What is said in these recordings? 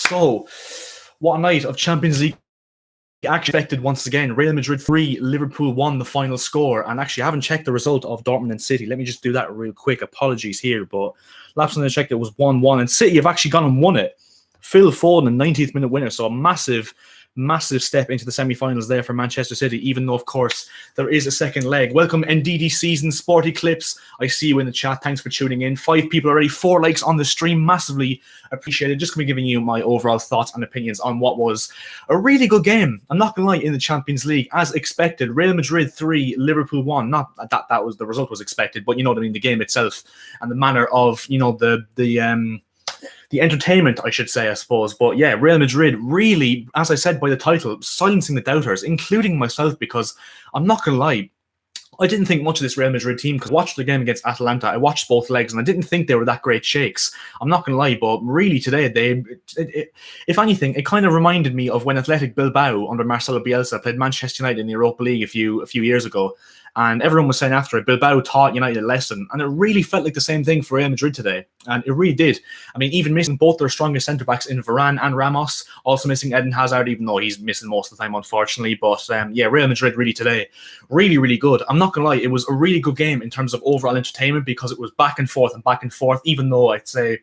So, what a night of Champions League actually expected once again. Real Madrid 3, Liverpool 1, the final score. And actually, I haven't checked the result of Dortmund and City. Let me just do that real quick. Apologies here, but last time I checked, it was 1-1. And City have actually gone and won it. Phil Foden, 90th minute winner. So a massive step into the semi-finals there for Manchester City, even though, of course, there is a second leg. Welcome, NDD Season, Sporty Clips. I see you in the chat. Thanks for tuning in. 5 people already, 4 likes on the stream. Massively appreciated. Just going to be giving you my overall thoughts and opinions on what was a really good game. I'm not going to lie, in the Champions League. As expected, Real Madrid 3, Liverpool 1. Not that was the result was expected, but you know what I mean, the game itself and the manner of, you know, the entertainment, I should say, I suppose. But yeah, Real Madrid really, as I said by the title, silencing the doubters, including myself, because I'm not going to lie, I didn't think much of this Real Madrid team because I watched the game against Atalanta. I watched both legs and I didn't think they were that great shakes. I'm not going to lie, but really today, if anything, it kind of reminded me of when Athletic Bilbao under Marcelo Bielsa played Manchester United in the Europa League a few years ago. And everyone was saying after it, Bilbao taught United a lesson. And it really felt like the same thing for Real Madrid today. And it really did. I mean, even missing both their strongest centre-backs in Varane and Ramos, also missing Eden Hazard, even though he's missing most of the time, unfortunately. But yeah, Real Madrid really today, really, really good. I'm not going to lie, it was a really good game in terms of overall entertainment because it was back and forth, even though I'd say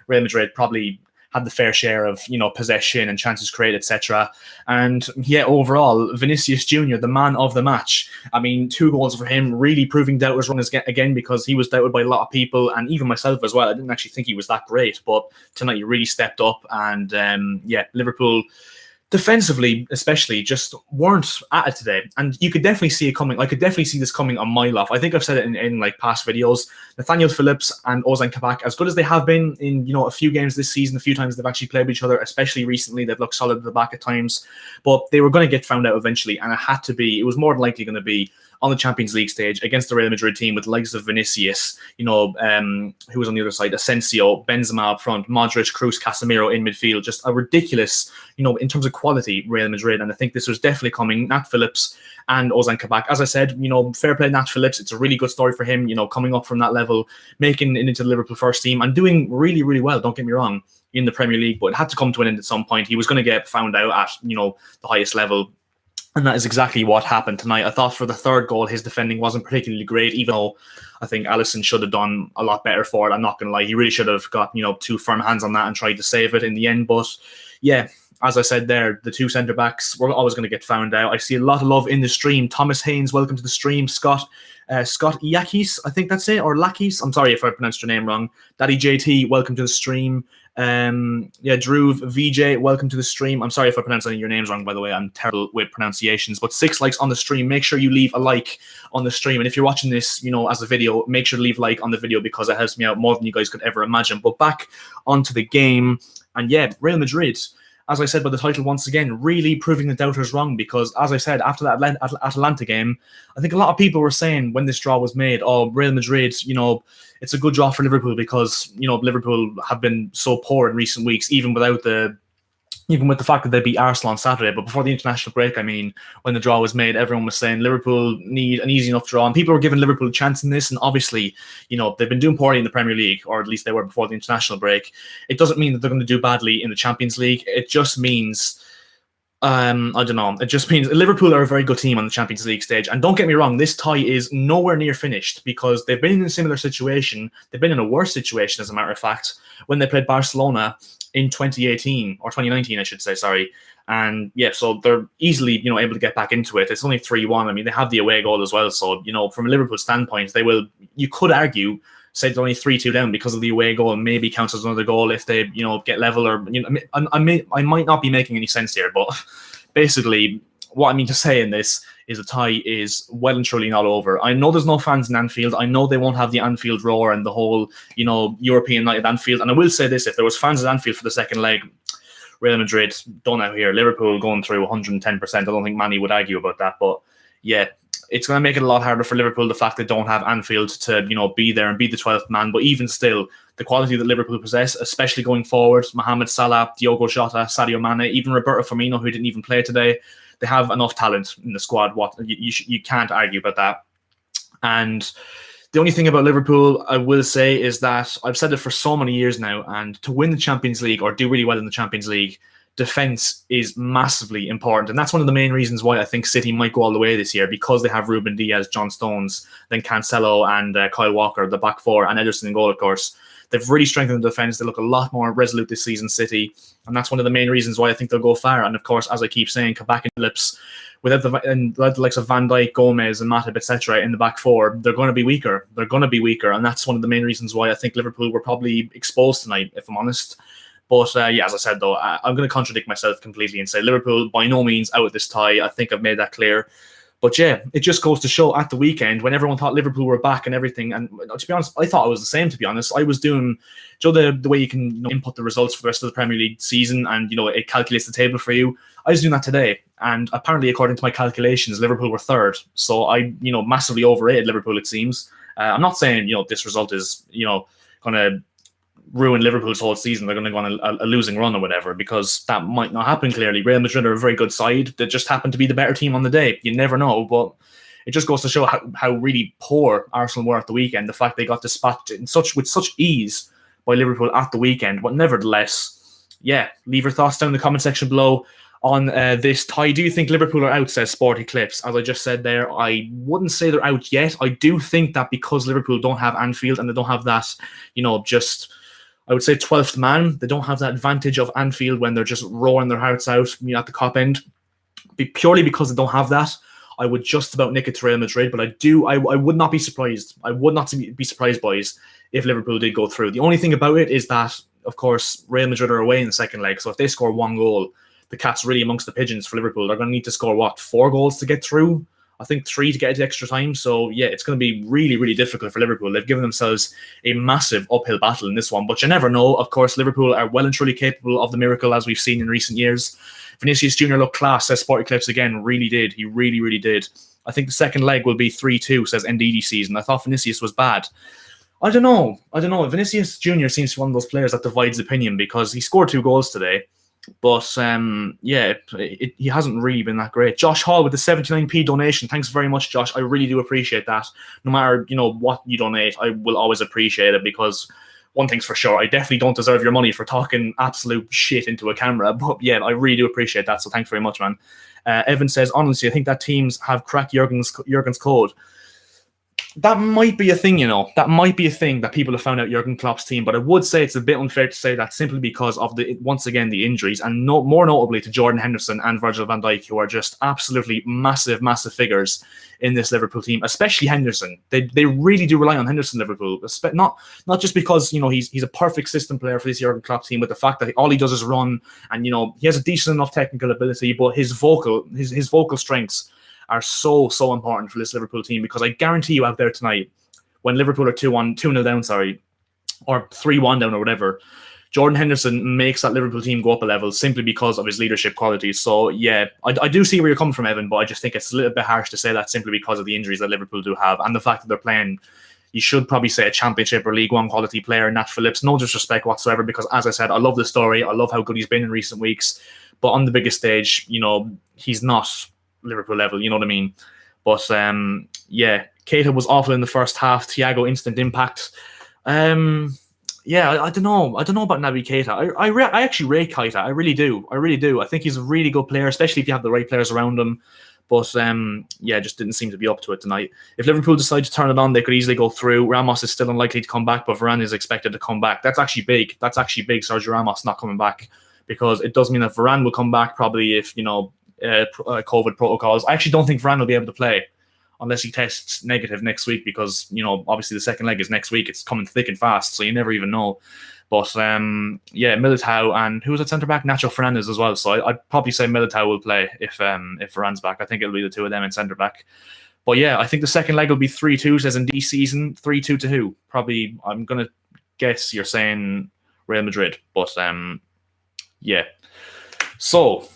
Real Madrid probably had the fair share of, you know, possession and chances created, etc. And yeah, overall, Vinicius Jr., the man of the match. I mean, 2 goals for him, really proving doubters wrong again because he was doubted by a lot of people and even myself as well. I didn't actually think he was that great, but tonight he really stepped up. And yeah, Liverpool defensively, especially, just weren't at it today. And you could definitely see it coming. I could definitely see this coming a mile off. I think I've said it in like past videos. Nathaniel Phillips and Ozan Kabak, as good as they have been in, you know, a few games this season, a few times they've actually played with each other, especially recently, they've looked solid at the back at times. But they were going to get found out eventually. And it was more than likely going to be on the Champions League stage against the Real Madrid team with the likes of Vinicius, you know, who was on the other side, Asensio, Benzema up front, Modric, Kroos, Casemiro in midfield. Just a ridiculous, you know, in terms of quality, Real Madrid. And I think this was definitely coming. Nat Phillips and Ozan Kabak. As I said, you know, fair play Nat Phillips. It's a really good story for him, you know, coming up from that level, making it into the Liverpool first team and doing really, really well, don't get me wrong, in the Premier League. But it had to come to an end at some point. He was going to get found out at, you know, the highest level. And that is exactly what happened tonight. I thought for the third goal, his defending wasn't particularly great, even though I think Alisson should have done a lot better for it. I'm not going to lie. He really should have got, you know, 2 firm hands on that and tried to save it in the end. But yeah, as I said there, the 2 centre-backs were always going to get found out. I see a lot of love in the stream. Thomas Haynes, welcome to the stream. Scott Iakis, I think that's it, or Lakis. I'm sorry if I pronounced your name wrong. Daddy JT, welcome to the stream. Yeah, Drew VJ, welcome to the stream. I'm sorry if I pronounced any of your names wrong, by the way. I'm terrible with pronunciations. But 6 likes on the stream. Make sure you leave a like on the stream. And if you're watching this, you know, as a video, make sure to leave a like on the video because it helps me out more than you guys could ever imagine. But back onto the game. And yeah, Real Madrid, as I said by the title once again, really proving the doubters wrong because, as I said, after that Atalanta game, I think a lot of people were saying when this draw was made, oh, Real Madrid, you know, it's a good draw for Liverpool because, you know, Liverpool have been so poor in recent weeks, even with the fact that they beat Arsenal on Saturday. But before the international break, I mean, when the draw was made, everyone was saying Liverpool need an easy enough draw. And people were giving Liverpool a chance in this. And obviously, you know, they've been doing poorly in the Premier League, or at least they were before the international break. It doesn't mean that they're going to do badly in the Champions League. It just means, I don't know. It just means Liverpool are a very good team on the Champions League stage. And don't get me wrong, this tie is nowhere near finished because they've been in a similar situation. They've been in a worse situation, as a matter of fact, when they played Barcelona in 2018 or 2019, I should say, sorry. And yeah, so they're easily, you know, able to get back into it. It's only 3-1. I mean, they have the away goal as well. So, you know, from a Liverpool standpoint, you could argue, say they're only 3-2 down because of the away goal and maybe counts as another goal if they, you know, get level or, you know, I might not be making any sense here, but basically what I mean to say in this is the tie is well and truly not over. I know there's no fans in Anfield. I know they won't have the Anfield roar and the whole, you know, European night at Anfield. And I will say this, if there was fans at Anfield for the second leg, Real Madrid done out here. Liverpool going through 110%. I don't think Manny would argue about that. But yeah, it's going to make it a lot harder for Liverpool, the fact they don't have Anfield to, you know, be there and be the 12th man. But even still, the quality that Liverpool possess, especially going forward, Mohamed Salah, Diogo Jota, Sadio Mane, even Roberto Firmino, who didn't even play today, they have enough talent in the squad. You can't argue about that. And The only thing about Liverpool, I will say, is that I've said it for so many years now, and to win the Champions League or do really well in the Champions League, defense is massively important. And that's one of the main reasons why I think City might go all the way this year, because they have Ruben Diaz, John Stones, then Cancelo and Kyle Walker, the back four, and Ederson in goal, of course. They've really strengthened the defence. They look a lot more resolute this season, City. And that's one of the main reasons why I think they'll go far. And of course, as I keep saying, Kabak and Phillips, without the likes of Van Dijk, Gomez, and Matip, etc., in the back four, they're going to be weaker. They're going to be weaker. And that's one of the main reasons why I think Liverpool were probably exposed tonight, if I'm honest. But yeah, as I said, though, I'm going to contradict myself completely and say Liverpool by no means out of this tie. I think I've made that clear. But yeah, it just goes to show at the weekend when everyone thought Liverpool were back and everything. And to be honest, I thought I was the same, to be honest. I was doing, the way you can input the results for the rest of the Premier League season and, it calculates the table for you. I was doing that today. And apparently, according to my calculations, Liverpool were third. So I, massively overrated Liverpool, it seems. I'm not saying, this result is, going to ruin Liverpool's whole season. They're going to go on a losing run or whatever, because that might not happen, clearly. Real Madrid are a very good side that just happened to be the better team on the day. You never know, but it just goes to show how really poor Arsenal were at the weekend. The fact they got dispatched with such ease by Liverpool at the weekend. But nevertheless, yeah, leave your thoughts down in the comment section below on this tie. Do you think Liverpool are out, says Sporty Clips? As I just said there, I wouldn't say they're out yet. I do think that because Liverpool don't have Anfield and they don't have that, I would say 12th man. They don't have that advantage of Anfield when they're just roaring their hearts out at the Kop end. Purely because they don't have that, I would just about nick it to Real Madrid. But I would not be surprised. I would not be surprised, boys, if Liverpool did go through. The only thing about it is that, of course, Real Madrid are away in the second leg. So if they score one goal, the cat's really amongst the pigeons for Liverpool. They're going to need to score, 4 goals to get through? I think 3 to get into extra time. So, yeah, it's going to be really, really difficult for Liverpool. They've given themselves a massive uphill battle in this one. But you never know. Of course, Liverpool are well and truly capable of the miracle, as we've seen in recent years. Vinicius Jr. looked class, says Sporty Clips again. Really did. He really, really did. I think the second leg will be 3-2, says Ndidi season. I thought Vinicius was bad. I don't know. Vinicius Jr. seems to be one of those players that divides opinion, because he scored 2 goals today. But he hasn't really been that great. Josh Hall with the 79p donation. Thanks very much, Josh. I really do appreciate that. No matter what you donate, I will always appreciate it, because one thing's for sure, I definitely don't deserve your money for talking absolute shit into a camera. But yeah, I really do appreciate that. So thanks very much, man. Evan says, honestly, I think that teams have cracked Jurgen's code. That might be a thing, That might be a thing that people have found out Jurgen Klopp's team. But I would say it's a bit unfair to say that simply because of once again the injuries, and more notably to Jordan Henderson and Virgil van Dijk, who are just absolutely massive, massive figures in this Liverpool team. Especially Henderson. They really do rely on Henderson, Liverpool. Not just because he's a perfect system player for this Jurgen Klopp team, but the fact that all he does is run, and he has a decent enough technical ability, but his vocal strengths are so important for this Liverpool team, because I guarantee you out there tonight, when Liverpool are 2-0 down, or 3-1 down or whatever, Jordan Henderson makes that Liverpool team go up a level simply because of his leadership qualities. So yeah, I do see where you're coming from, Evan, but I just think it's a little bit harsh to say that simply because of the injuries that Liverpool do have, and the fact that they're playing, you should probably say, a Championship or League One quality player, Nat Phillips. No disrespect whatsoever, because as I said, I love the story. I love how good he's been in recent weeks, but on the biggest stage, he's not Liverpool level, you know what I mean? But yeah, Keita was awful in the first half. Thiago, instant impact. I don't know about Naby Keita. I actually rate Keita. I really do. I think he's a really good player, especially if you have the right players around him. But just didn't seem to be up to it tonight. If Liverpool decide to turn it on, they could easily go through. Ramos is still unlikely to come back, but Varane is expected to come back. That's actually big. Sergio Ramos not coming back, because it does mean that Varane will come back probably if COVID protocols. I actually don't think Varane will be able to play unless he tests negative next week, because obviously the second leg is next week. It's coming thick and fast, so you never even know. But Militao, and who was at centre back? Nacho Fernandez as well. So I'd probably say Militao will play if Varane's back. I think it'll be the two of them in centre back. But yeah, I think the second leg will be 3-2, says in D season. 3-2 to who? Probably, I'm gonna guess you're saying Real Madrid. But yeah. So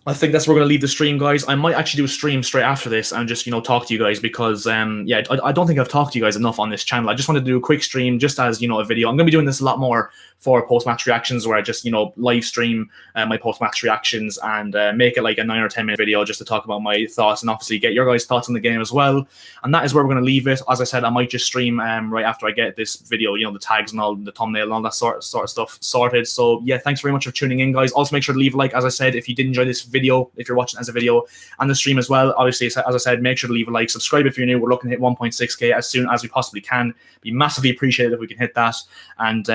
I think that's where we're going to leave the stream, guys. I might actually do a stream straight after this and just, talk to you guys because, yeah, I don't think I've talked to you guys enough on this channel. I just wanted to do a quick stream just as, a video. I'm going to be doing this a lot more for post-match reactions where I just, live stream my post-match reactions and make it like a 9 or 10 minute video just to talk about my thoughts and obviously get your guys' thoughts on the game as well. And that is where we're going to leave it. As I said, I might just stream right after I get this video, the tags and all the thumbnail and all that sort of stuff sorted. So yeah, thanks very much for tuning in, guys. Also make sure to leave a like, as I said, if you did enjoy this video, if you're watching as a video, and the stream as well. Obviously, as I said, make sure to leave a like, subscribe if you're new. We're looking to hit 1.6k as soon as we possibly can. Be massively appreciated if we can hit that. And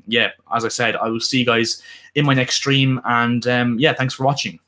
yeah, as I said, I will see you guys in my next stream. And yeah, thanks for watching.